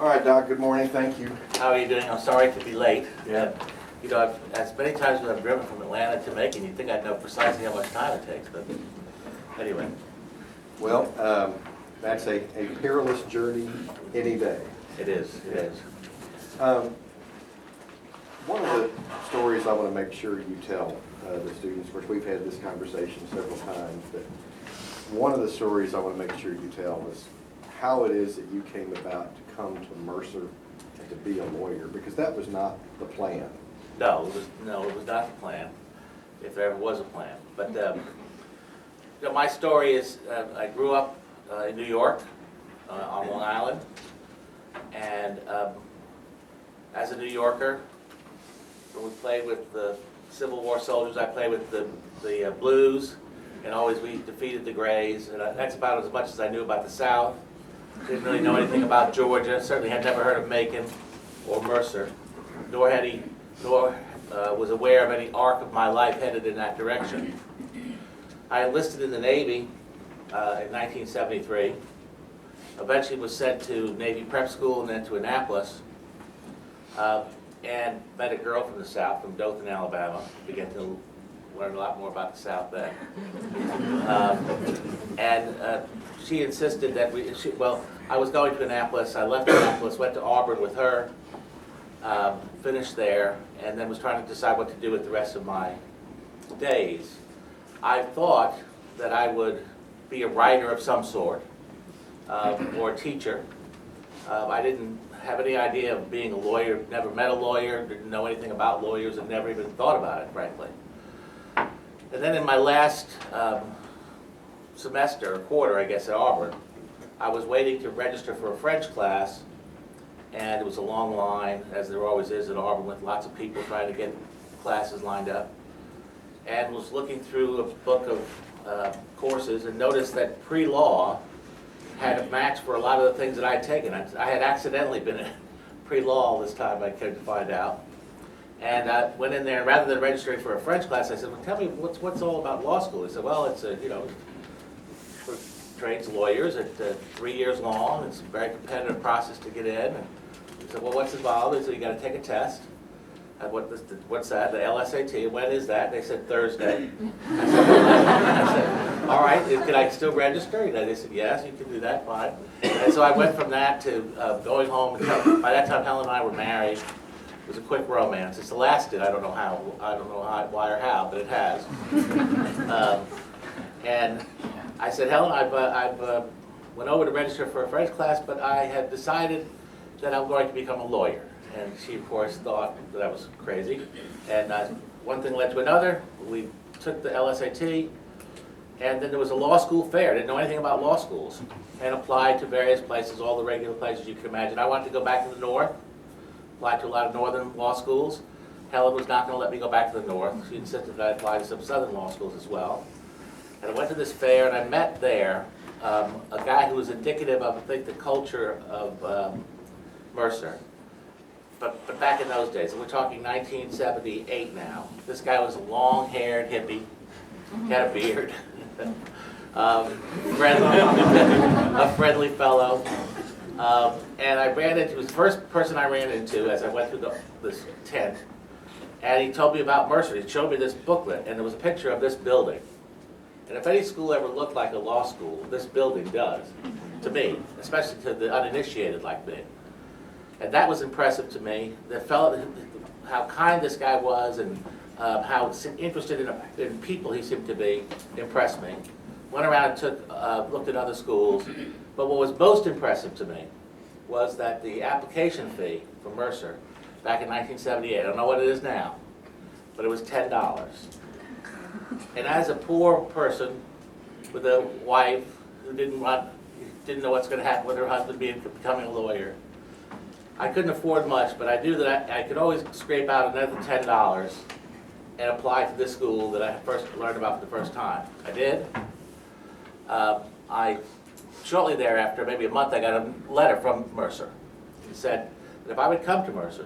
All right, Doc, good morning, thank you. How are you doing? I'm sorry to be late. You know, as many times as I've driven from Atlanta to Macon, you'd think I'd know precisely how much time it takes, but anyway. Well, that's a perilous journey any day. It is, it is. One of the stories I want to make sure you tell the students, of course, we've had this conversation several times, but one of the stories I want to make sure you tell is how it is that you came about to come to Mercer and to be a lawyer, because that was not the plan. No, it was not the plan, if there ever was a plan. But you know, my story is, I grew up in New York, on Long Island, and as a New Yorker, when we played with the Civil War soldiers, I played with the Blues, and always we defeated the Grays, and that's about as much as I knew about the South. Didn't really know anything about Georgia, certainly had never heard of Macon or Mercer, nor was aware of any arc of my life headed in that direction. I enlisted in the Navy in 1973, eventually was sent to Navy prep school and then to Annapolis, and met a girl from the South, from Dothan, Alabama. Began to learn a lot more about the South then. She insisted that I was going to Annapolis. I left Annapolis, went to Auburn with her, finished there, and then was trying to decide what to do with the rest of my days. I thought that I would be a writer of some sort, or a teacher. I didn't have any idea of being a lawyer, never met a lawyer, didn't know anything about lawyers, and never even thought about it, frankly. And then in my last semester, or quarter, I guess, at Auburn, I was waiting to register for a French class, and it was a long line, as there always is at Auburn, with lots of people trying to get classes lined up, and was looking through a book of courses and noticed that pre-law had a match for a lot of the things that I had taken. I had accidentally been in pre-law all this time, I came to find out. And I went in there, and rather than registering for a French class, I said, well, tell me what's all about law school? He said, well, it's trains lawyers at 3 years long. It's a very competitive process to get in. And he said, well, what's involved? He said, you got to take a test. What's that? The LSAT. When is that? They said Thursday. I said, all right, can I still register? And they said, yes, you can do that, fine. And so I went from that to going home. By that time, Helen and I were married. It was a quick romance. It's lasted. I don't know why or how, but it has. And I said, Helen, I've went over to register for a French class, but I had decided that I'm going to become a lawyer. And she, of course, thought that I was crazy. And one thing led to another. We took the LSAT, and then there was a law school fair. Didn't know anything about law schools, and applied to various places, all the regular places you could imagine. I wanted to go back to the north, applied to a lot of northern law schools. Helen was not going to let me go back to the north. She insisted that I apply to some southern law schools as well. And I went to this fair, and I met there a guy who was indicative of, I think, the culture of Mercer. But back in those days, and we're talking 1978 now, this guy was a long-haired hippie, had a beard, a friendly fellow. And I ran into, he was the first person I ran into as I went through this tent, and he told me about Mercer. He showed me this booklet, and there was a picture of this building. And if any school ever looked like a law school, this building does, to me, especially to the uninitiated like me. And that was impressive to me. How kind this guy was, and how interested in people he seemed to be, impressed me. Went around and looked at other schools. But what was most impressive to me was that the application fee for Mercer back in 1978, I don't know what it is now, but it was $10. And as a poor person with a wife who didn't know what's going to happen with her husband becoming a lawyer, I couldn't afford much, but I knew that I could always scrape out another $10 and apply to this school that I first learned about for the first time. I did. Shortly thereafter, maybe a month, I got a letter from Mercer. It said that if I would come to Mercer,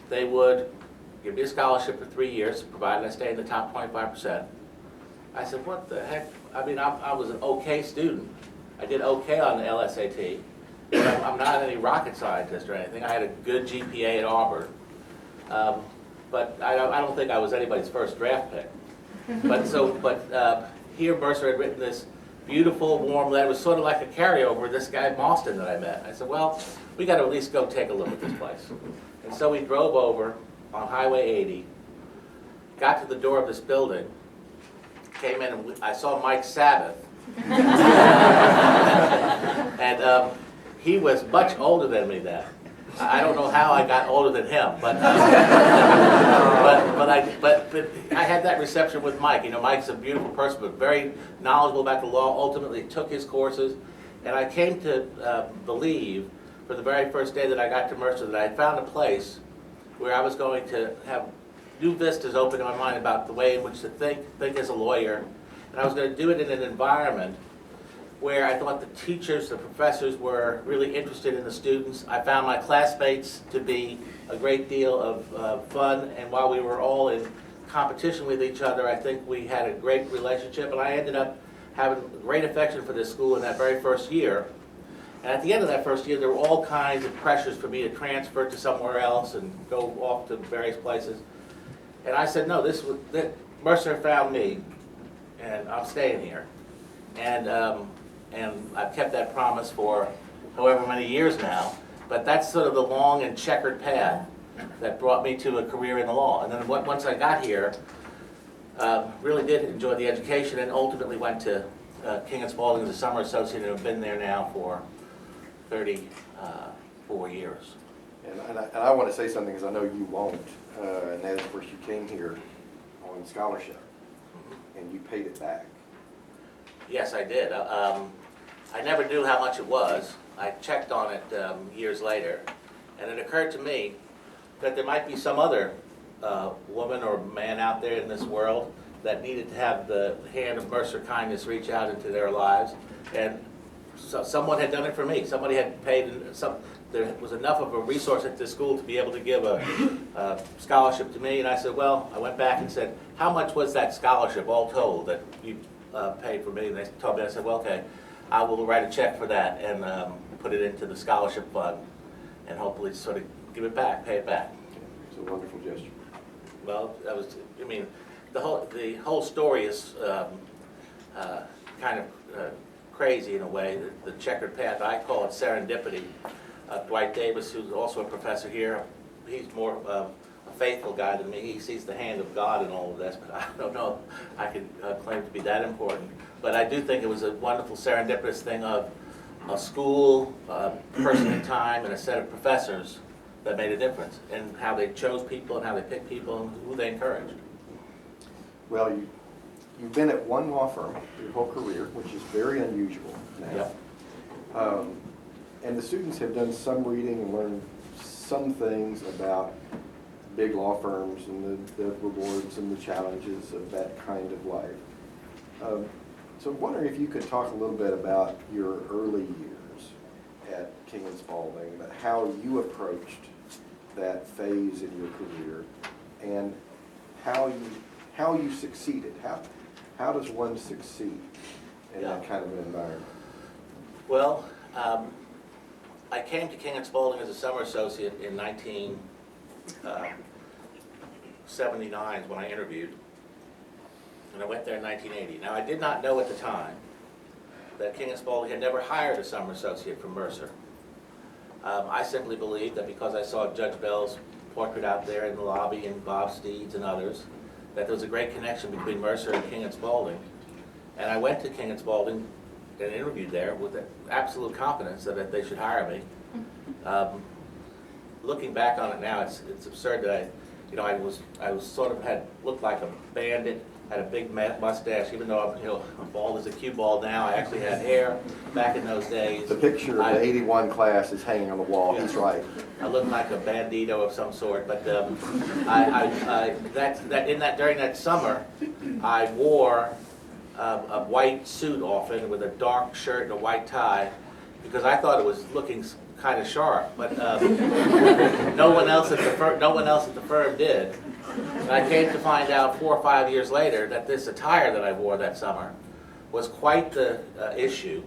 they would give me a scholarship for 3 years, provided I stayed in the top 25%. I said, what the heck? I mean, I was an okay student. I did okay on the LSAT. But I'm not any rocket scientist or anything. I had a good GPA at Auburn. But I don't think I was anybody's first draft pick. But here Mercer had written this beautiful, warm letter. It was sort of like a carryover of this guy Boston that I met. I said, well, we got to at least go take a look at this place. And so we drove over on Highway 80, got to the door of this building, came in, and I saw Mike Sabbath. And he was much older than me then. I don't know how I got older than him, but I had that reception with Mike. You know, Mike's a beautiful person, but very knowledgeable about the law. Ultimately, took his courses, and I came to believe, for the very first day that I got to Mercer, that I had found a place where I was going to have new vistas open in my mind about the way in which to think as a lawyer, and I was going to do it in an environment where I thought the teachers, the professors were really interested in the students. I found my classmates to be a great deal of fun, and while we were all in competition with each other, I think we had a great relationship, and I ended up having great affection for this school in that very first year. And at the end of that first year, there were all kinds of pressures for me to transfer to somewhere else and go off to various places. And I said, no, Mercer found me, and I'm staying here. And I've kept that promise for however many years now, but that's sort of the long and checkered path that brought me to a career in the law. And then once I got here, really did enjoy the education, and ultimately went to King & Spalding as a summer associate, and have been there now for 34 years. And I want to say something, because I know you won't, and that is, of course, you came here on scholarship, and you paid it back. Yes, I did. I never knew how much it was. I checked on it years later, and it occurred to me that there might be some other woman or man out there in this world that needed to have the hand of Mercer kindness reach out into their lives, and so someone had done it for me. Somebody had paid there was enough of a resource at this school to be able to give a scholarship to me, and I said, well, I went back and said, how much was that scholarship all told that you paid for me? And they told me, I said, well, okay, I will write a check for that and put it into the scholarship fund, and hopefully sort of give it back, pay it back. It's a wonderful gesture. Well, I mean, the whole story is kind of crazy in a way, the checkered path. I call it serendipity. Dwight Davis, who's also a professor here, he's more a faithful guy than me. He sees the hand of God in all of this, but I don't know if I can claim to be that important. But I do think it was a wonderful serendipitous thing of a school, a person in time, and a set of professors that made a difference in how they chose people and how they picked people and who they encouraged. Well, you've been at one law firm your whole career, which is very unusual now. Yep. And the students have done some reading and learned some things about big law firms and the rewards and the challenges of that kind of life. So I'm wondering if you could talk a little bit about your early years at King & Spalding, about how you approached that phase in your career, and how you succeeded. How does one succeed in that kind of an environment? Well, I came to King & Spalding as a summer associate in 1979 when I interviewed, and I went there in 1980. Now, I did not know at the time that King & Spalding had never hired a summer associate from Mercer. I simply believed that because I saw Judge Bell's portrait out there in the lobby and Bob Steed's and others, that there was a great connection between Mercer and King & Spalding. And I went to King & Spalding and interviewed there with absolute confidence that they should hire me. Looking back on it now, it's absurd that I was sort of looked like a bandit, had a big mustache, even though I'm bald as a cue ball now. I actually had hair back in those days. The picture of the 81 class is hanging on the wall. Yeah. He's right. I looked like a bandito of some sort, but during that summer, I wore a white suit often with a dark shirt and a white tie because I thought it was looking kind of sharp, but no one else at the firm did. And I came to find out 4 or 5 years later that this attire that I wore that summer was quite the issue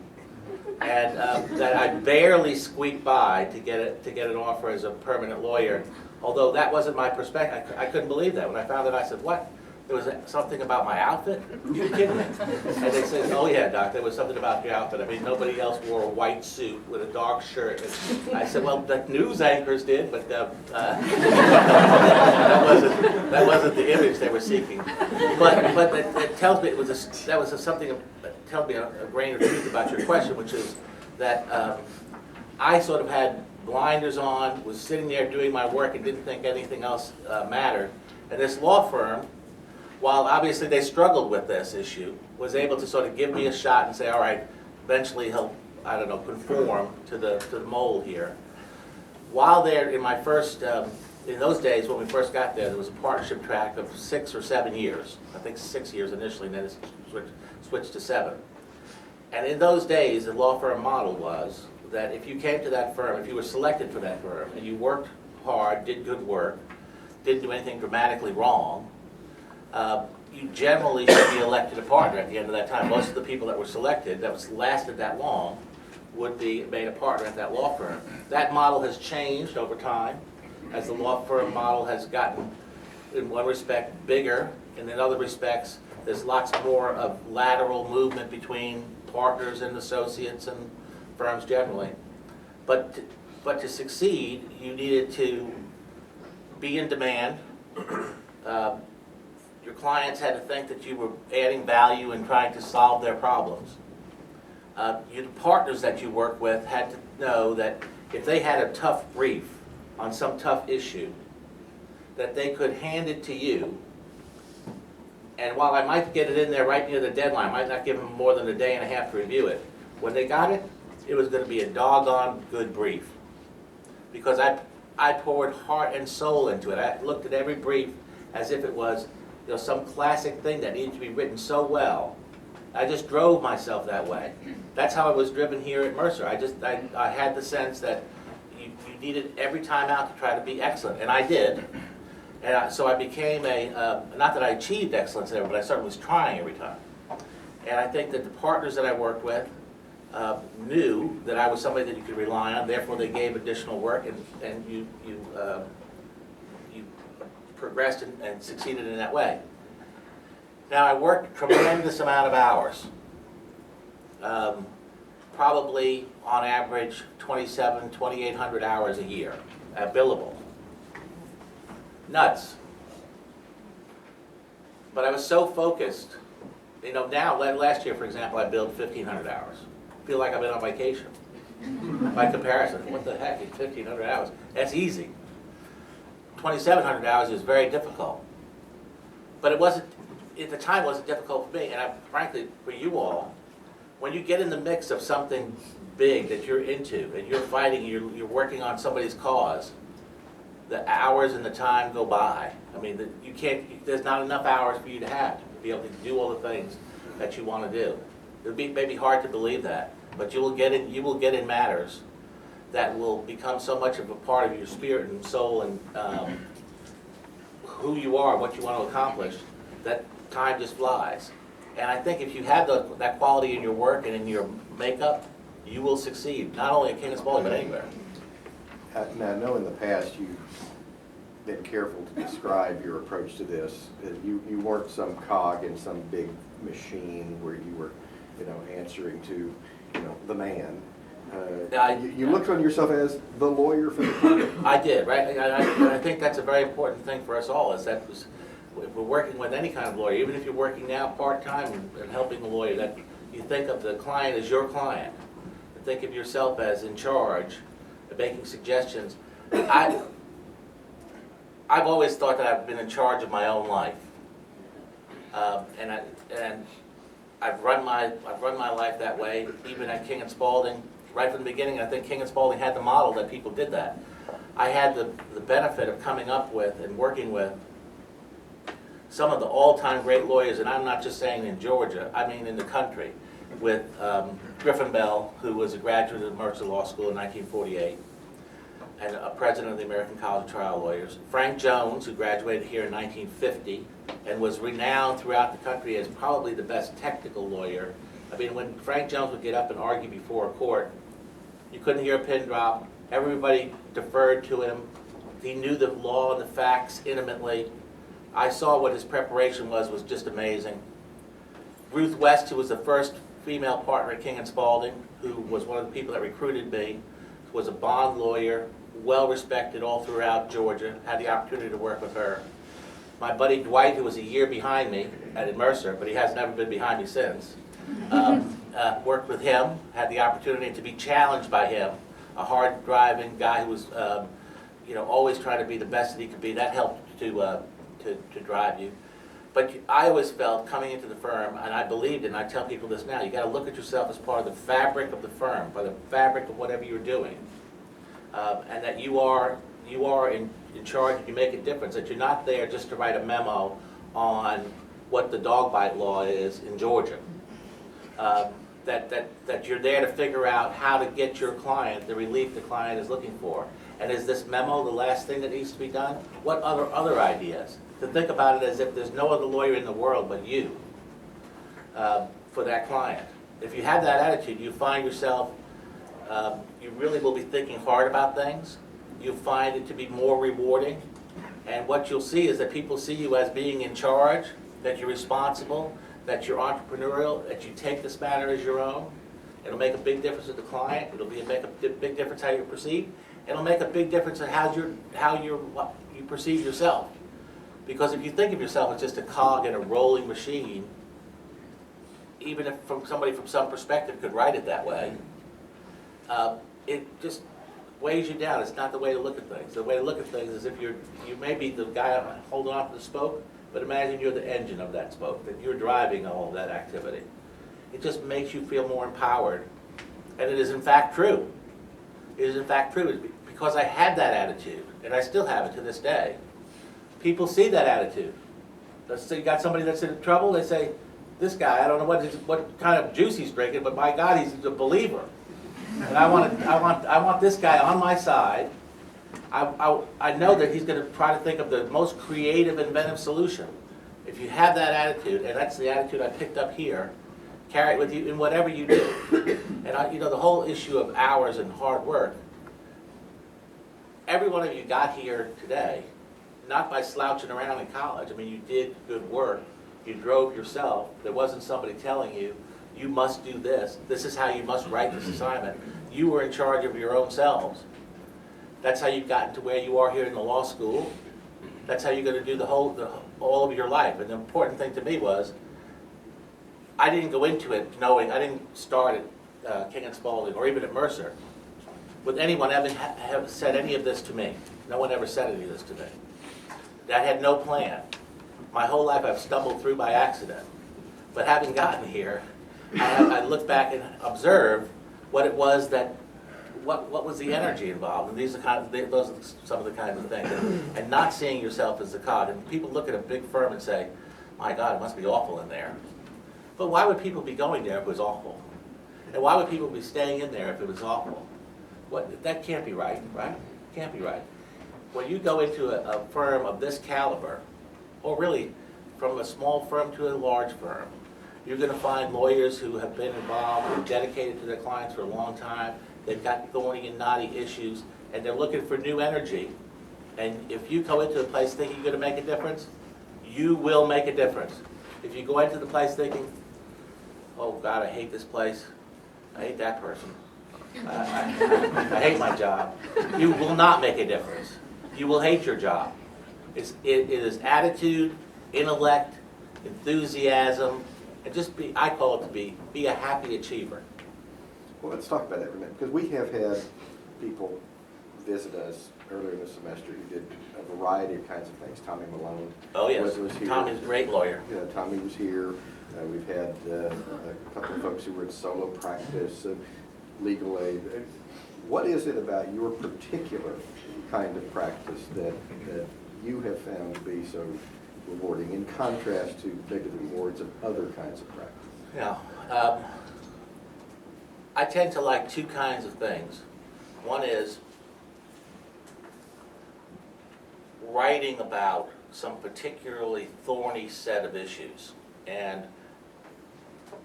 and that I barely squeaked by to get an offer as a permanent lawyer. Although that wasn't my perspective, I couldn't believe that. When I found it, I said, "What? There was something about my outfit? You kidding me?" And they said, "Oh yeah, Doc, there was something about your outfit. I mean, nobody else wore a white suit with a dark shirt." And I said, "Well, the news anchors did, but that wasn't the image they were seeking." But it tells me that was something that tells me a grain of truth about your question, which is that I sort of had blinders on, was sitting there doing my work and didn't think anything else mattered. And this law firm, while obviously they struggled with this issue, was able to sort of give me a shot and say, all right, eventually he'll, I don't know, conform to the mold here. While there, in my first, in those days when we first got there was a partnership track of 6 or 7 years. I think 6 years initially, and then it switched to 7. And in those days, the law firm model was that if you came to that firm, if you were selected for that firm, and you worked hard, did good work, didn't do anything dramatically wrong, you generally should be elected a partner at the end of that time. Most of the people that were selected, that was lasted that long, would be made a partner at that law firm. That model has changed over time, as the law firm model has gotten, in one respect, bigger, and in other respects, there's lots more of lateral movement between partners and associates and firms generally. But to succeed, you needed to be in demand. Your clients had to think that you were adding value and trying to solve their problems. Your partners that you work with had to know that if they had a tough brief on some tough issue, that they could hand it to you. And while I might get it in there right near the deadline, I might not give them more than a day and a half to review it, when they got it, it was going to be a doggone good brief. Because I poured heart and soul into it. I looked at every brief as if it was, you know, some classic thing that needed to be written so well. I just drove myself that way. That's how I was driven here at Mercer. I had the sense that you needed every time out to try to be excellent, and I did. And so I became not that I achieved excellence there, but I certainly was trying every time. And I think that the partners that I worked with knew that I was somebody that you could rely on, therefore they gave additional work, and you progressed and succeeded in that way. Now, I worked a tremendous amount of hours, probably on average 2,800 hours a year at billable. Nuts. But I was so focused, you know, now, last year, for example, I billed 1,500 hours. I feel like I've been on vacation. By comparison, what the heck is 1,500 hours? That's easy. 2,700 hours is very difficult. But it wasn't, at the time, it wasn't difficult for me, and frankly, for you all, when you get in the mix of something big that you're into, and you're fighting, you're working on somebody's cause, the hours and the time go by. I mean, there's not enough hours for you to have to be able to do all the things that you want to do. It would be maybe hard to believe that, but you will get in matters that will become so much of a part of your spirit and soul and who you are, what you want to accomplish, that time just flies. And I think if you have that quality in your work and in your makeup, you will succeed, not only at King & Spalding, but anywhere. Now, I know in the past you've been careful to describe your approach to this. You weren't some cog in some big machine where you were, you know, answering to, you know, the man. You looked on yourself as the lawyer for the client. I did, right? And I think that's a very important thing for us all, is that if we're working with any kind of lawyer, even if you're working now part-time and helping the lawyer, that you think of the client as your client. And think of yourself as in charge, making suggestions. I've always thought that I've been in charge of my own life, and I've run my life that way. Even at King & Spalding, right from the beginning, I think King & Spalding had the model that people did that. I had the benefit of coming up with and working with some of the all-time great lawyers, and I'm not just saying in Georgia, I mean in the country, with Griffin Bell, who was a graduate of Mercer Law School in 1948, and a president of the American College of Trial Lawyers. Frank Jones, who graduated here in 1950, and was renowned throughout the country as probably the best technical lawyer I mean, when Frank Jones would get up and argue before a court, you couldn't hear a pin drop. Everybody deferred to him. He knew the law and the facts intimately. I saw what his preparation was just amazing. Ruth West, who was the first female partner at King & Spalding, who was one of the people that recruited me, was a bond lawyer, well respected all throughout Georgia, had the opportunity to work with her. My buddy Dwight, who was a year behind me at Mercer, but he has never been behind me since, worked with him, had the opportunity to be challenged by him, a hard-driving guy who was always trying to be the best that he could be. That helped to drive you. But I always felt coming into the firm, and I believed, and I tell people this now, you got to look at yourself as part of the fabric of the firm, by the fabric of whatever you're doing, and that you are in charge and you make a difference, that you're not there just to write a memo on what the dog bite law is in Georgia. That you're there to figure out how to get your client the relief the client is looking for. And is this memo the last thing that needs to be done? What other ideas? To think about it as if there's no other lawyer in the world but you for that client. If you have that attitude, you find yourself, you really will be thinking hard about things. You'll find it to be more rewarding. And what you'll see is that people see you as being in charge, that you're responsible, that you're entrepreneurial, that you take this matter as your own. It'll make a big difference with the client. It'll make a big difference how you're perceived. It'll make a big difference in how you perceive yourself. Because if you think of yourself as just a cog in a rolling machine, even if somebody from some perspective could write it that way, it just weighs you down. It's not the way to look at things. The way to look at things is if you may be the guy holding on to the spoke, but imagine you're the engine of that spoke, that you're driving all of that activity. It just makes you feel more empowered. And it is in fact true. It is in fact true. It's because I had that attitude, and I still have it to this day. People see that attitude. Let's say you got somebody that's in trouble, they say, this guy, I don't know what kind of juice he's drinking, but my God, he's a believer. And I want this guy on my side. I know that he's going to try to think of the most creative, inventive solution. If you have that attitude, and that's the attitude I picked up here, carry it with you in whatever you do. And the whole issue of hours and hard work, every one of you got here today, not by slouching around in college. I mean, you did good work. You drove yourself. There wasn't somebody telling you, you must do this. This is how you must write this assignment. You were in charge of your own selves. That's how you've gotten to where you are here in the law school. That's how you're going to do all of your life. And the important thing to me was, I didn't go into it knowing, I didn't start at King & Spalding or even at Mercer with anyone have said any of this to me. No one ever said any of this to me. I had no plan. My whole life I've stumbled through by accident. But having gotten here, I look back and observe what it was what was the energy involved. And those are some of the kinds of things. And not seeing yourself as the cog. And people look at a big firm and say, my God, it must be awful in there. But why would people be going there if it was awful? And why would people be staying in there if it was awful? That can't be right, right? Can't be right. When you go into a firm of this caliber, or really from a small firm to a large firm, you're going to find lawyers who have been involved and dedicated to their clients for a long time. They've got thorny and knotty issues, and they're looking for new energy. And if you go into a place thinking you're going to make a difference, you will make a difference. If you go into the place thinking, oh God, I hate this place, I hate that person, I hate my job, you will not make a difference. You will hate your job. It is attitude, intellect, enthusiasm, and just I call it to be a happy achiever. Well, let's talk about that for a minute, because we have had people visit us earlier in the semester who did a variety of kinds of things. Tommy Malone. Oh yes, was here. Tommy's a great lawyer. Yeah, Tommy was here. We've had a couple of folks who were in solo practice, legal aid. What is it about your particular kind of practice that you have found to be so rewarding, in contrast to maybe the rewards of other kinds of practice? Yeah, I tend to like two kinds of things. One is writing about some particularly thorny set of issues. And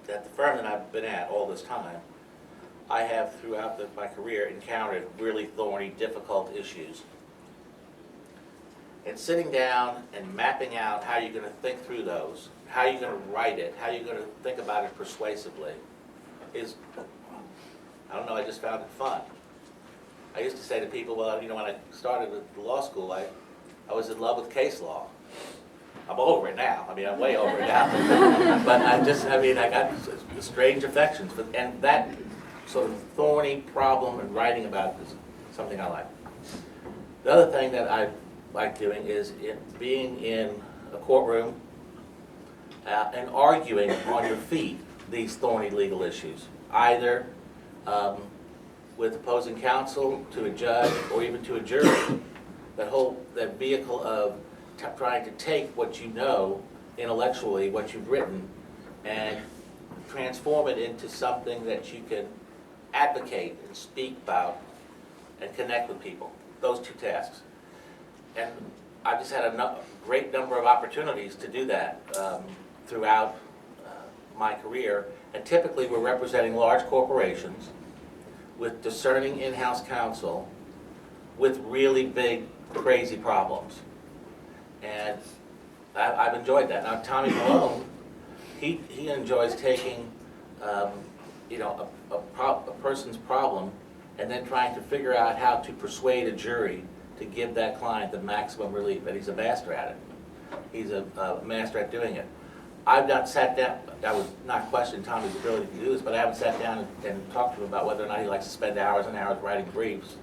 that the firm that I've been at all this time, I have throughout my career encountered really thorny, difficult issues. And sitting down and mapping out how you're going to think through those, how you're going to write it, how you're going to think about it persuasively is, I don't know, I just found it fun. I used to say to people, well, when I started with law school, I was in love with case law. I'm over it now. I'm way over it now. But I got strange affections for, and that sort of thorny problem and writing about is something I like. The other thing that I like doing is being in a courtroom and arguing on your feet these thorny legal issues, either with opposing counsel, to a judge, or even to a jury. That vehicle of trying to take what you know intellectually, what you've written, and transform it into something that you can advocate and speak about and connect with people. Those two tasks. And I've just had a great number of opportunities to do that throughout my career. And typically we're representing large corporations with discerning in-house counsel with really big, crazy problems. And I've enjoyed that. Now, Tommy Malone, he enjoys taking a person's problem and then trying to figure out how to persuade a jury to give that client the maximum relief, and he's a master at it. He's a master at doing it. I've not sat down, I would not question Tommy's ability to do this, but I haven't sat down and talked to him about whether or not he likes to spend hours and hours writing briefs.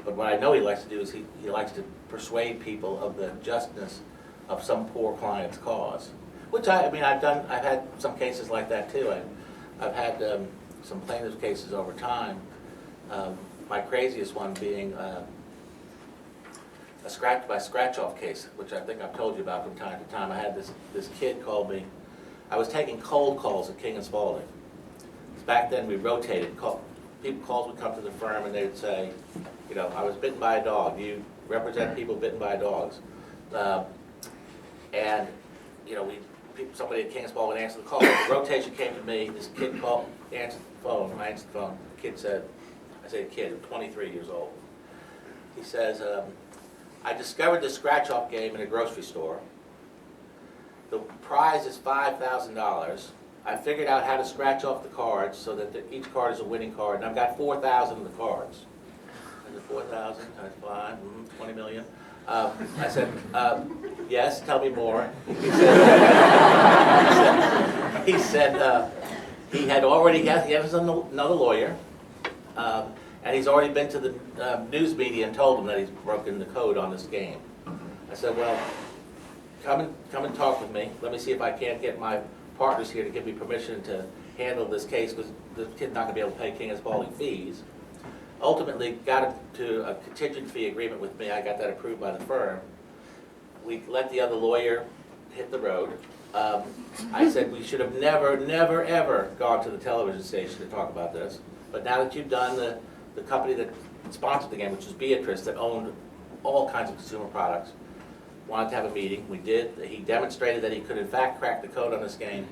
But what I know he likes to do is he likes to persuade people of the justness of some poor client's cause. Which I've had some cases like that too. I've had some plaintiff's cases over time. My craziest one being a scratch-off case, which I think I've told you about from time to time. I had this kid called me. I was taking cold calls at King and Spalding. Back then we rotated. Calls would come to the firm and they would say, I was bitten by a dog. Do you represent people bitten by dogs? Somebody at King and Spalding would answer the call. The rotation came to me. This kid called, answered the phone. I answered the phone. The kid said, kid, 23 years old. He says, I discovered this scratch-off game in a grocery store. The prize is $5,000. I figured out how to scratch off the cards so that each card is a winning card, and I've got 4,000 of the cards. I said, 4,000 times 5, 20 million. I said, yes, tell me more. He said he has another lawyer, and he's already been to the news media and told them that he's broken the code on this game. I said, well, come and talk with me. Let me see if I can't get my partners here to give me permission to handle this case, because the kid's not going to be able to pay King and Spalding fees. Ultimately got to a contingent fee agreement with me. I got that approved by the firm. We let the other lawyer hit the road. I said we should have never, ever gone to the television station to talk about this. But now that you've done, the company that sponsored the game, which was Beatrice, that owned all kinds of consumer products, wanted to have a meeting. We did. He demonstrated that he could in fact crack the code on this game.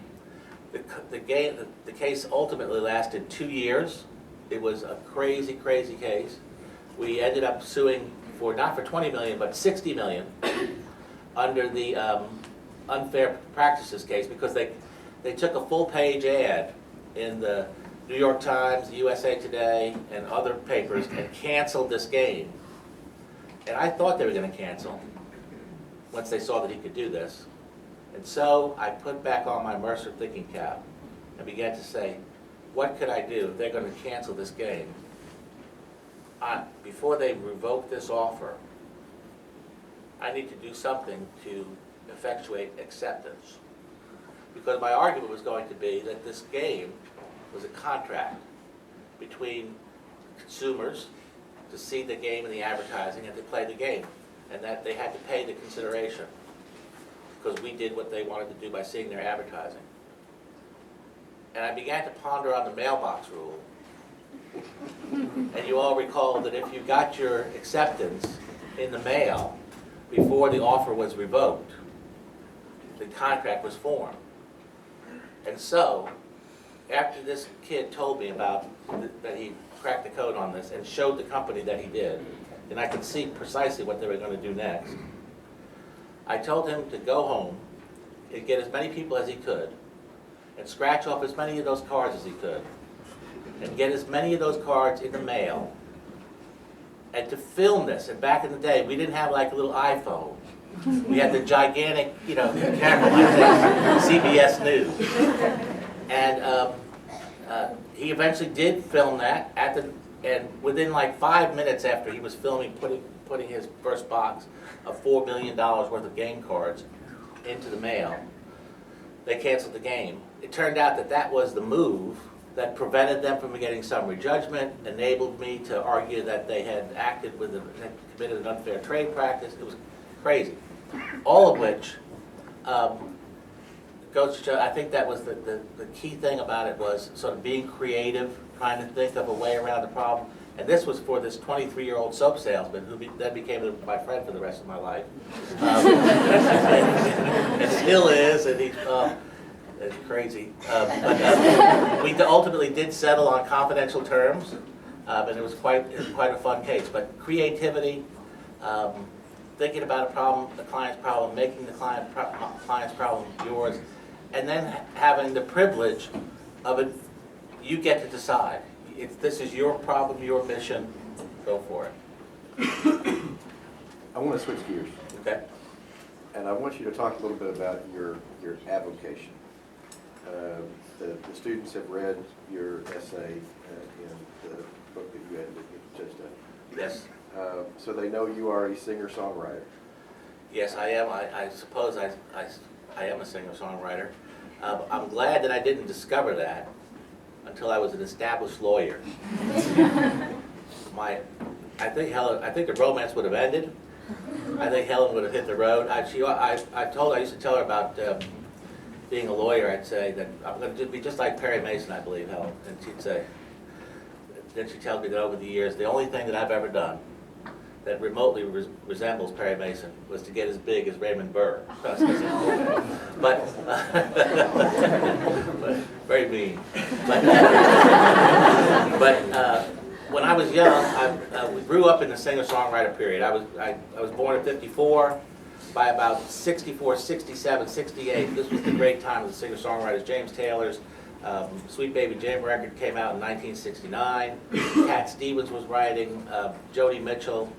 The case ultimately lasted 2 years. It was a crazy, crazy case. We ended up suing for, not for 20 million, but 60 million under the unfair practices case, because they took a full-page ad in the New York Times, the USA Today, and other papers and canceled this game. And I thought they were going to cancel once they saw that he could do this. And so I put back on my Mercer thinking cap and began to say, what could I do if they're going to cancel this game? Before they revoke this offer, I need to do something to effectuate acceptance. Because my argument was going to be that this game was a contract between consumers to see the game and the advertising and to play the game, and that they had to pay the consideration because we did what they wanted to do by seeing their advertising. And I began to ponder on the mailbox rule. And you all recall that if you got your acceptance in the mail before the offer was revoked, the contract was formed. And so, after this kid told me about that he cracked the code on this and showed the company that he did, and I could see precisely what they were going to do next, I told him to go home and get as many people as he could and scratch off as many of those cards as he could and get as many of those cards in the mail and to film this. And back in the day, we didn't have like a little iPhone. We had the gigantic, camera like this, CBS News. And he eventually did film that and within like 5 minutes after he was filming, putting his first box of $4 million worth of game cards into the mail, they canceled the game. It turned out that that was the move that prevented them from getting summary judgment, enabled me to argue that they had acted had committed an unfair trade practice. It was crazy. All of which goes to show, I think that was the key thing about it was sort of being creative, trying to think of a way around the problem. And this was for this 23-year-old soap salesman who then became my friend for the rest of my life. It still is, and it's crazy. But we ultimately did settle on confidential terms, and it was quite a fun case. But creativity, thinking about a problem, the client's problem, making the client's problem yours, and then having the privilege of it, you get to decide. If this is your problem, your mission, go for it. I want to switch gears. Okay. And I want you to talk a little bit about your avocation. The students have read your essay in the book that you edited with Judge Duffy. Yes. So they know you are a singer-songwriter. Yes, I am. I suppose I am a singer-songwriter. I'm glad that I didn't discover that until I was an established lawyer. I think the romance would have ended. I think Helen would have hit the road. I used to tell her about being a lawyer. I'd say that I'm going to be just like Perry Mason, I believe, Helen. And she'd say, then she tells me that over the years, the only thing that I've ever done that remotely resembles Perry Mason was to get as big as Raymond Burr. but very mean. But when I was young, we grew up in the singer-songwriter period. I was born in '54. By about 64, 67, 68, this was the great time of the singer-songwriters. James Taylor's Sweet Baby Jane record came out in 1969. Cat Stevens was writing, Joni Mitchell,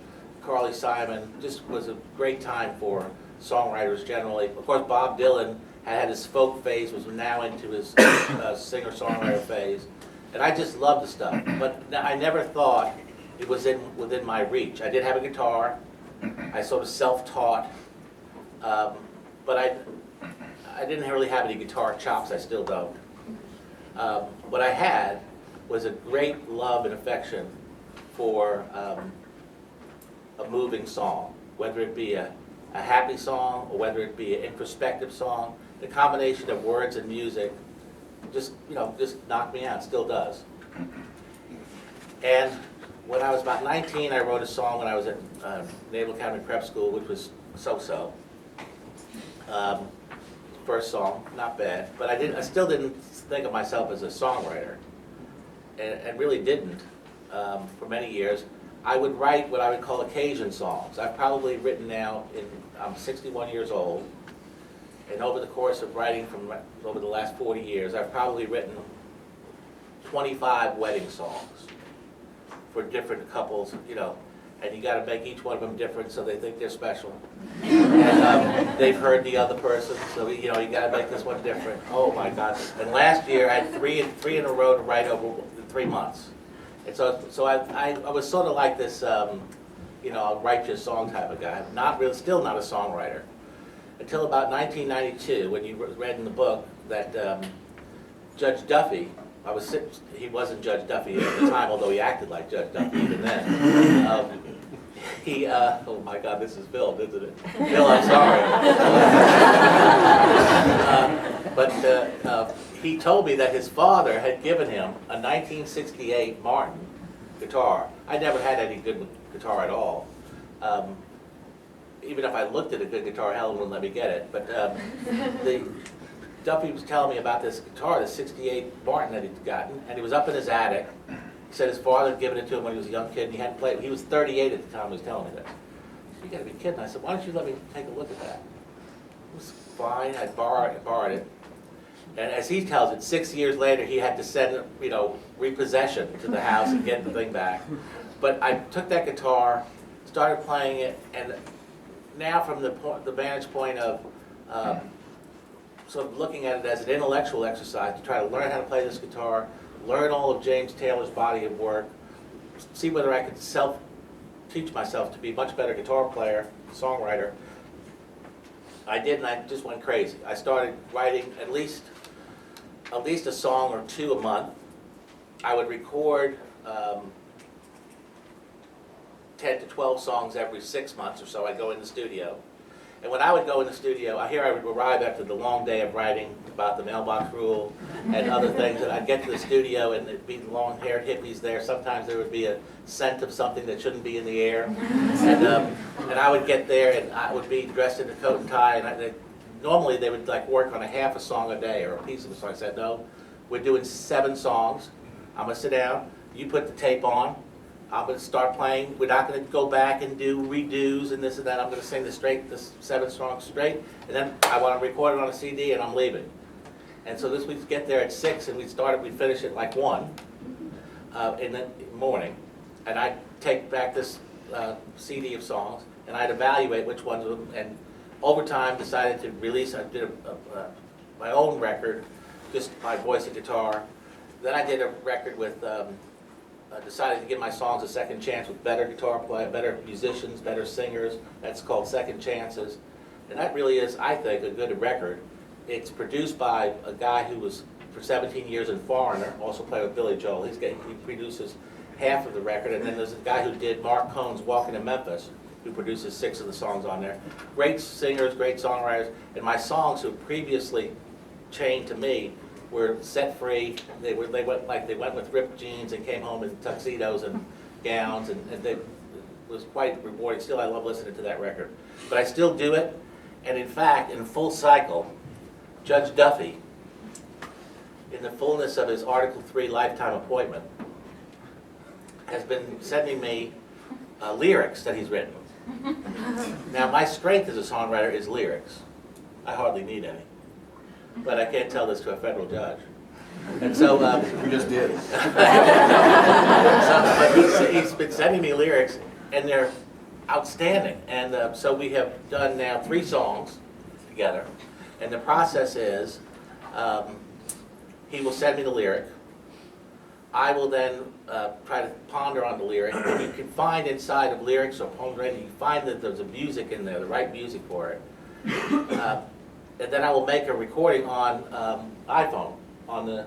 Carly Simon. Just was a great time for songwriters generally. Of course, Bob Dylan had his folk phase, was now into his singer-songwriter phase. And I just loved the stuff. But I never thought it was within my reach. I did have a guitar. I sort of self-taught. But I didn't really have any guitar chops. I still don't. What I had was a great love and affection for a moving song, whether it be a happy song or whether it be an introspective song. The combination of words and music just knocked me out. Still does. And when I was about 19, I wrote a song when I was at Naval Academy Prep School, which was so-so. First song, not bad, but I still didn't think of myself as a songwriter, and really didn't for many years. I would write what I would call occasion songs. I've probably written now, I'm 61 years old, and over the course of writing over the last 40 years, I've probably written 25 wedding songs for different couples, and you got to make each one of them different so they think they're special. And they've heard the other person, so you got to make this one different. Oh my God! And last year I had three in a row to write over 3 months. And so I was sort of like this, I'll write you a song type of guy. Still not a songwriter, until about 1992 when you read in the book that Judge Duffy. He wasn't Judge Duffy at the time, although he acted like Judge Duffy even then. Oh my God, this is filmed, isn't it? Bill, I'm sorry. But he told me that his father had given him a 1968 Martin guitar. I never had any good guitar at all. Even if I looked at a good guitar, Helen wouldn't let me get it. But Duffy was telling me about this guitar, this '68 Martin that he'd gotten, and he was up in his attic. He said his father had given it to him when he was a young kid, and he hadn't played it. He was 38 at the time he was telling me this. You gotta be kidding. I said, why don't you let me take a look at that? It was fine. I borrowed it. And as he tells it, 6 years later, he had to send, repossession to the house and get the thing back. But I took that guitar, started playing it, and now from the vantage point of sort of looking at it as an intellectual exercise to try to learn how to play this guitar, learn all of James Taylor's body of work, see whether I could teach myself to be a much better guitar player, songwriter. I did, and I just went crazy. I started writing at least a song or two a month. I would record 10 to 12 songs every 6 months or so. I'd go in the studio. And when I would go in the studio, I would arrive after the long day of writing about the mailbox rule and other things, and I'd get to the studio and there'd be long-haired hippies there. Sometimes there would be a scent of something that shouldn't be in the air. And I would get there and I would be dressed in a coat and tie, and normally they would like work on a half a song a day or a piece of a song. I said, no, we're doing 7 songs. I'm gonna sit down, you put the tape on, I'm going to start playing. We're not going to go back and do redos and this and that. I'm going to sing the 7 songs straight, and then I want to record it on a CD, and I'm leaving. And so we'd get there at 6, and we'd finish at like 1 in the morning, and I'd take back this CD of songs, and I'd evaluate which ones of them, and over time decided to release. I did my own record, just my voice and guitar. Then I did a record with. I decided to give my songs a second chance with better guitar play, better musicians, better singers. That's called Second Chances. And that really is, I think, a good record. It's produced by a guy who was, for 17 years, in Foreigner, also played with Billy Joel. He produces half of the record. And then there's a guy who did Mark Cohn's Walking to Memphis, who produces 6 of the songs on there. Great singers, great songwriters. And my songs, who previously chained to me, were set free. They went with ripped jeans and came home in tuxedos and gowns, and it was quite rewarding. Still, I love listening to that record. But I still do it, and in fact, in full cycle, Judge Duffy, in the fullness of his Article 3 lifetime appointment, has been sending me lyrics that he's written. Now, my strength as a songwriter is lyrics. I hardly need any. But I can't tell this to a federal judge. And so... We just did. But he's been sending me lyrics, and they're outstanding. And so we have done now 3 songs together. And the process is, he will send me the lyric. I will then try to ponder on the lyric. And you can find inside of lyrics or poems writing, you find that there's a music in there, the right music for it. And then I will make a recording on iPhone, on the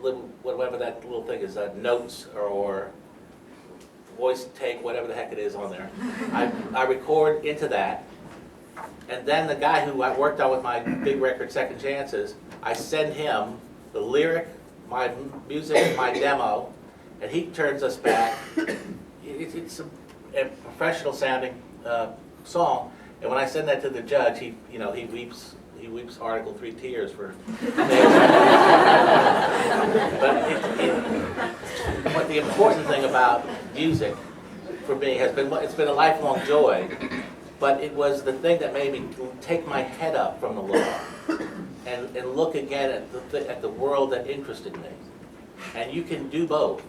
little, whatever that little thing is, notes or voice take, whatever the heck it is on there. I record into that, and then the guy who I worked on with my big record, Second Chances, I send him the lyric, my music, and my demo, and he turns us back. It's a professional sounding song, and when I send that to the judge, he weeps. He weeps Article 3 tears for days. But the important thing about music for me has been, it's been a lifelong joy, but it was the thing that made me take my head up from the law and look again at the world that interested me. And you can do both.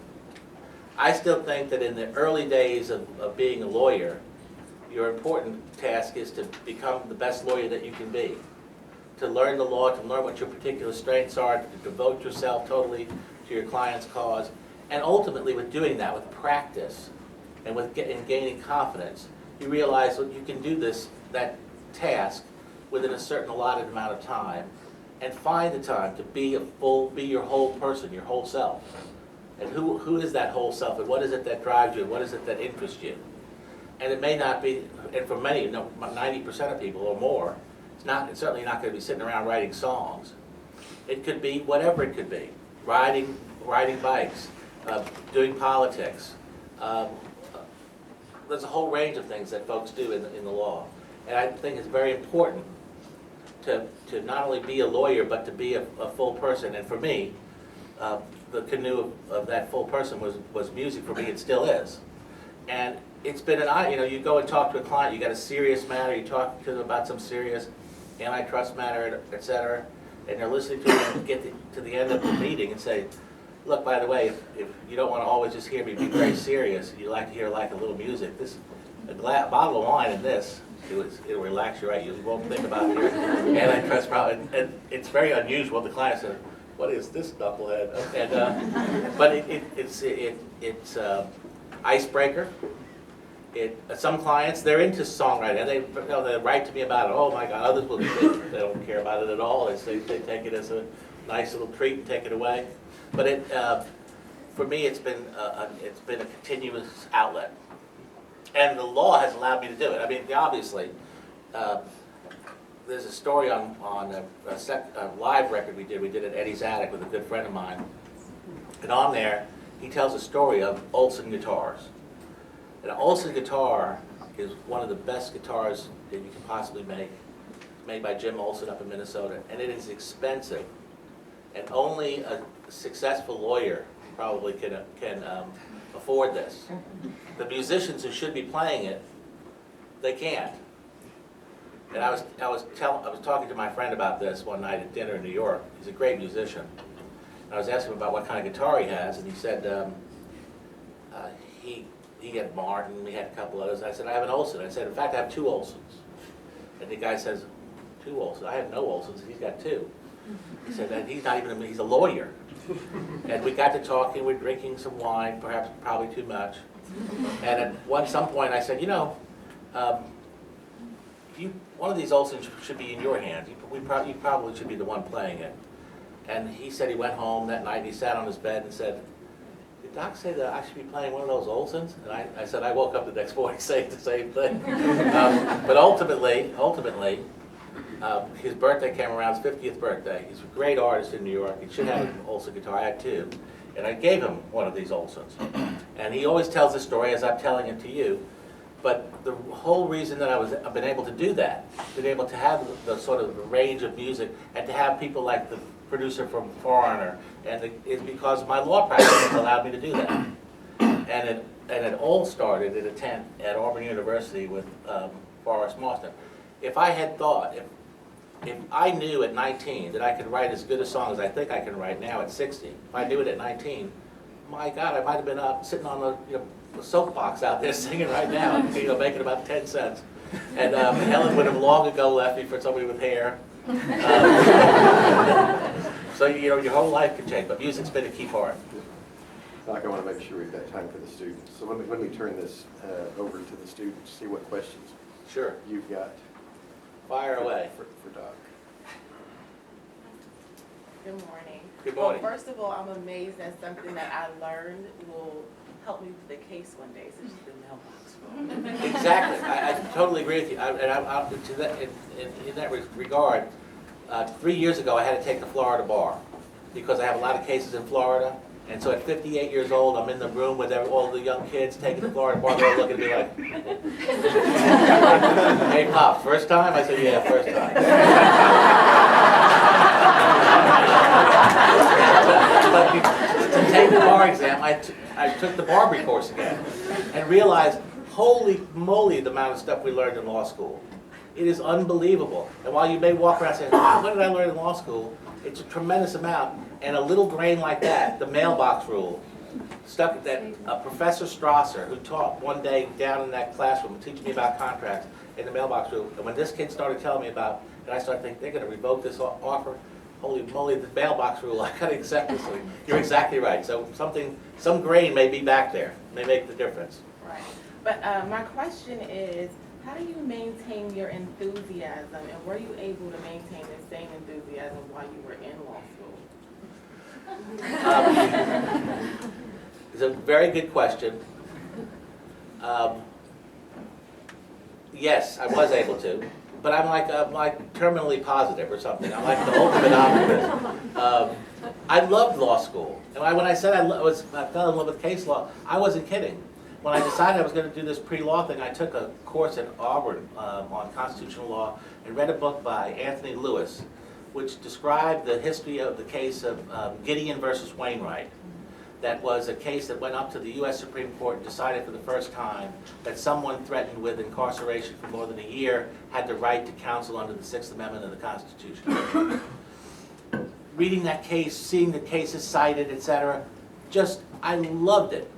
I still think that in the early days of being a lawyer, your important task is to become the best lawyer that you can be. To learn the law, to learn what your particular strengths are, to devote yourself totally to your client's cause. And ultimately, with doing that, with practice, and with gaining confidence, you realize that you can do that task within a certain allotted amount of time, and find the time to be your whole person, your whole self. And who is that whole self, and what is it that drives you, and what is it that interests you? And it may not be, and for many, 90% of people or more, it's certainly not going to be sitting around writing songs. It could be whatever it could be. Riding bikes, doing politics. There's a whole range of things that folks do in the law. And I think it's very important to not only be a lawyer, but to be a full person. And for me, the canoe of that full person was music for me. It still is. And it's been you go and talk to a client, you got a serious matter, you talk to them about some serious antitrust matter, et cetera, and they're listening to it and get to the end of the meeting and say, look, by the way, if you don't want to always just hear me be very serious, you like to hear like a little music, a bottle of wine and this, it'll relax you, right? You won't think about your antitrust problem. And it's very unusual. The client said, what is this knucklehead? And, but it's icebreaker. Some clients, they're into songwriting, and they write to me about it. Oh my God, others will they don't care about it at all. They take it as a nice little treat and take it away. But for me, it's been a continuous outlet, and the law has allowed me to do it. I mean, obviously, there's a story on a live record we did. We did at Eddie's Attic with a good friend of mine, and on there, he tells a story of Olson Guitars. An Olson guitar is one of the best guitars that you can possibly make. It's made by Jim Olson up in Minnesota, and it is expensive. And only a successful lawyer probably can afford this. The musicians who should be playing it, they can't. And I was talking to my friend about this one night at dinner in New York. He's a great musician. And I was asking him about what kind of guitar he has, and he said he had Martin, he had a couple others. I said, I have an Olson. I said, in fact, I have two Olsons. And the guy says, two Olsons? I have no Olsons, he's got two. He said, and he's a lawyer. And we got to talking, we're drinking some wine, probably too much. And at some point I said, one of these Olsons should be in your hands. You probably should be the one playing it. And he said he went home that night and he sat on his bed and said, did Doc say that I should be playing one of those Olsons? And I said, I woke up the next morning saying the same thing. But ultimately, his birthday came around, his 50th birthday. He's a great artist in New York. He should have an Olson guitar. I had two. And I gave him one of these Olsons. And he always tells the story as I'm telling it to you. But the whole reason that I've been able to do that, been able to have the sort of range of music, and to have people like the producer from Foreigner, is because my law practice has allowed me to do that. And it all started at a tent at Auburn University with Forrest Marston. If I had thought, if I knew at 19 that I could write as good a song as I think I can write now at 60, if I knew it at 19, my God, I might have been up sitting on a soapbox out there singing right now, making about 10 cents. And Helen would have long ago left me for somebody with hair. So your whole life can change, but music's been a key part. Doc, I want to make sure we've got time for the students. So let me turn this over to the students, see what questions Sure. you've got. Fire away. For Doc. Good morning. Good morning. Well, first of all, I'm amazed that something that I learned will help me with the case one day, such as the mailbox rule. Exactly. I totally agree with you. In that regard, 3 years ago I had to take the Florida bar because I have a lot of cases in Florida. And so at 58 years old, I'm in the room with all the young kids taking the Florida bar. They're looking at me like, hey, Pop, first time? I said, yeah, first time. But to take the bar exam, I took the Barbary course again and realized, holy moly, the amount of stuff we learned in law school. It is unbelievable. And while you may walk around saying, oh, what did I learn in law school? It's a tremendous amount. And a little grain like that, the mailbox rule, stuck that Professor Strasser, who taught one day down in that classroom teaching me about contracts in the mailbox rule. And when this kid started telling me about, and I started thinking, they're going to revoke this offer. Holy moly, the mailbox rule, I got to accept this thing. You're exactly right. So some grain may be back there, may make the difference. Right. But my question is, how do you maintain your enthusiasm, and were you able to maintain the same enthusiasm while you were in law school? It's a very good question. Yes, I was able to, but I'm like terminally positive or something. I'm like the ultimate optimist. I loved law school, and when I said I fell in love with case law, I wasn't kidding. when I decided I was going to do this pre-law thing, I took a course at Auburn on constitutional law and read a book by Anthony Lewis, which described the history of the case of Gideon versus Wainwright. That was a case that went up to the U.S. Supreme Court and decided for the first time that someone threatened with incarceration for more than a year had the right to counsel under the Sixth Amendment of the Constitution. Reading that case, seeing the cases cited, etc., I loved it.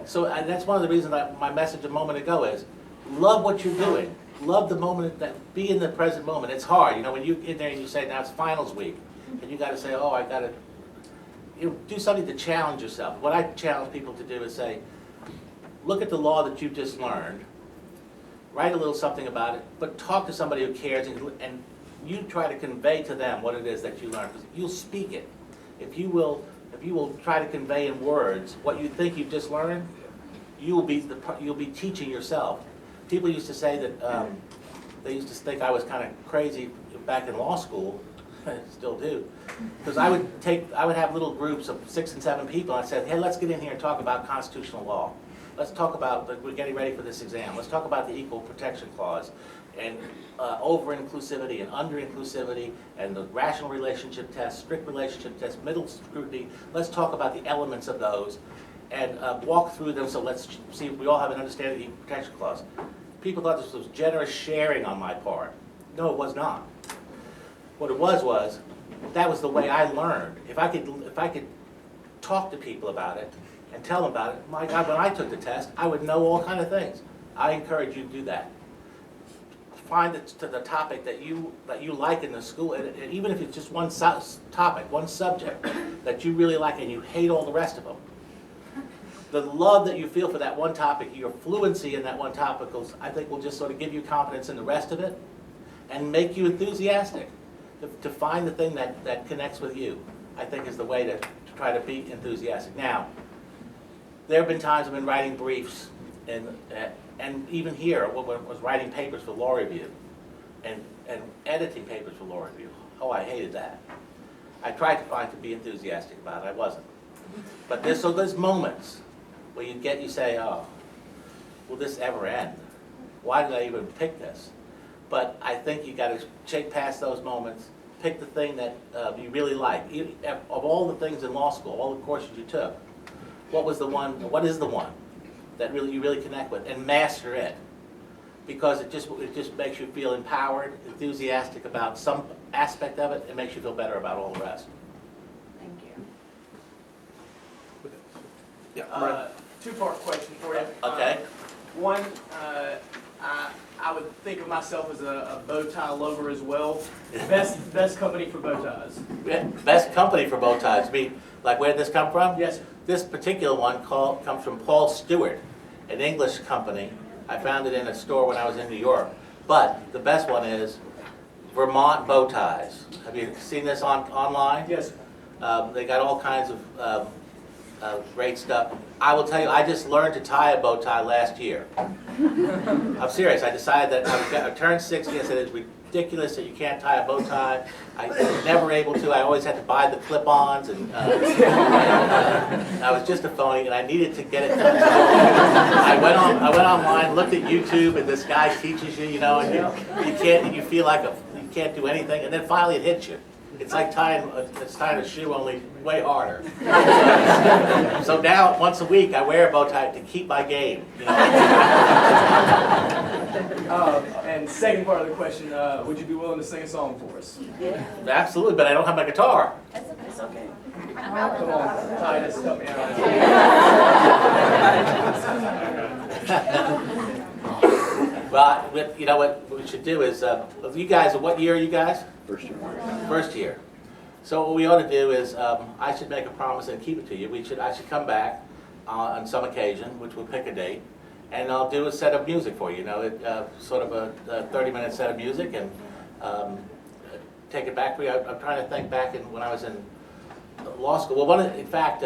So that's one of the reasons that my message a moment ago is, love what you're doing. Love the moment, be in the present moment. It's hard, you know, when you in there and you say, now it's finals week, and you got to say, oh, I got to, do something to challenge yourself. What I challenge people to do is say, look at the law that you've just learned, write a little something about it, but talk to somebody who cares, and you try to convey to them what it is that you learned. Because you'll speak it. If you will try to convey in words what you think you've just learned, you'll be teaching yourself. People used to say that they used to think I was kind of crazy back in law school. I still do, because I would have little groups of 6 and 7 people, and I said, hey, let's get in here and talk about constitutional law. Let's talk about, we're getting ready for this exam. Let's talk about the Equal Protection Clause, and over-inclusivity and under-inclusivity, and the rational relationship test, strict relationship test, middle scrutiny. Let's talk about the elements of those and walk through them, so let's see if we all have an understanding of the Equal Protection Clause. People thought this was generous sharing on my part. No, it was not. What it was that was the way I learned. If I could talk to people about it and tell them about it, my God, when I took the test, I would know all kind of things. I encourage you to do that. Find the topic that you like in the school, and even if it's just one topic, one subject that you really like and you hate all the rest of them. The love that you feel for that one topic, your fluency in that one topic, I think will just sort of give you confidence in the rest of it and make you enthusiastic. To find the thing that connects with you, I think is the way to try to be enthusiastic. Now, there have been times I've been writing briefs, and even here, when I was writing papers for law review, and editing papers for law review. Oh, I hated that. I tried to be enthusiastic about it. I wasn't. But there's moments where you say, oh, will this ever end? Why did I even pick this? But I think you got to shake past those moments, pick the thing that you really like. Of all the things in law school, all the courses you took, what is the one that you really connect with, and master it? Because it just makes you feel empowered, enthusiastic about some aspect of it, and makes you feel better about all the rest. Thank you. Yeah. Two-part question for you. Okay. One, I would think of myself as a bow tie lover as well. Best company for bow ties. Yeah, best company for bow ties. I mean, like, where did this come from? Yes, sir. This particular one comes from Paul Stewart, an English company. I found it in a store when I was in New York. But the best one is Vermont Bow Ties. Have you seen this online? Yes, sir. They got all kinds of great stuff. I will tell you, I just learned to tie a bow tie last year. I'm serious. I decided that I turned 60. I said it's ridiculous that you can't tie a bow tie. I was never able to. I always had to buy the clip-ons, and I was just a phony, and I needed to get it done. So I went online, looked at YouTube, and this guy teaches you, and you can't, and you feel like you can't do anything, and then finally it hits you. It's like tying a shoe, only way harder. So now, once a week, I wear a bow tie to keep my game. And second part of the question, would you be willing to sing a song for us? Yeah. Absolutely, but I don't have my guitar. It's okay. Come on, Titus, help me out. Well, you know what we should do is, you guys, what year are you guys? First year. First year. So what we ought to do is, I should make a promise and keep it to you. I should come back on some occasion, which we'll pick a date, and I'll do a set of music for you. Sort of a 30-minute set of music, and take it back for you. I'm trying to think back when I was in law school. Well, in fact,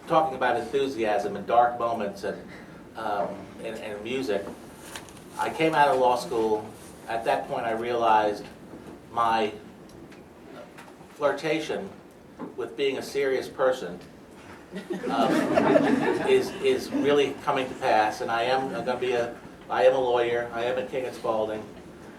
talking about enthusiasm and dark moments and music, I came out of law school. At that point, I realized my flirtation with being a serious person is really coming to pass, and I am a lawyer. I am a king at Spalding.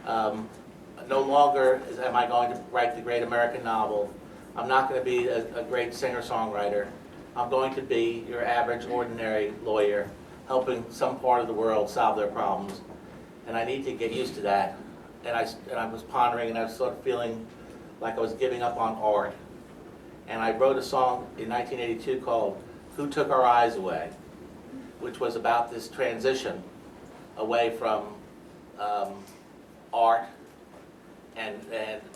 No longer am I going to write the great American novel. I'm not going to be a great singer-songwriter. I'm going to be your average, ordinary lawyer, helping some part of the world solve their problems. And I need to get used to that. And I was pondering, and I was sort of feeling like I was giving up on art. And I wrote a song in 1982 called "Who Took Our Eyes Away," which was about this transition away from art. And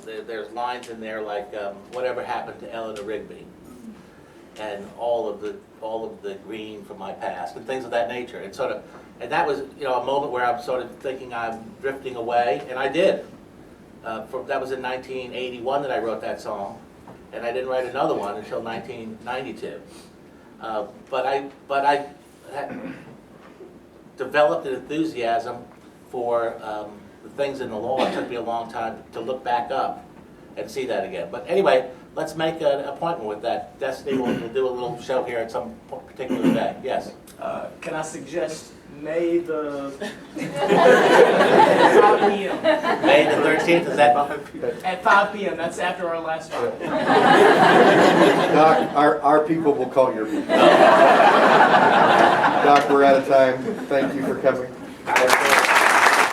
there's lines in there like "Whatever happened to Eleanor Rigby," and all of the green from my past, and things of that nature. And that was a moment where I'm sort of thinking I'm drifting away, and I did. That was in 1981 that I wrote that song, and I didn't write another one until 1992. But I had developed an enthusiasm for the things in the law. It took me a long time to look back up and see that again. But anyway, let's make an appointment with that. Destiny will do a little show here at some particular day. Yes? Can I suggest May the 5 p.m. May the 13th, is that? At 5 p.m. That's after our last show. Doc, our people will call your people. Doc, we're out of time. Thank you for coming.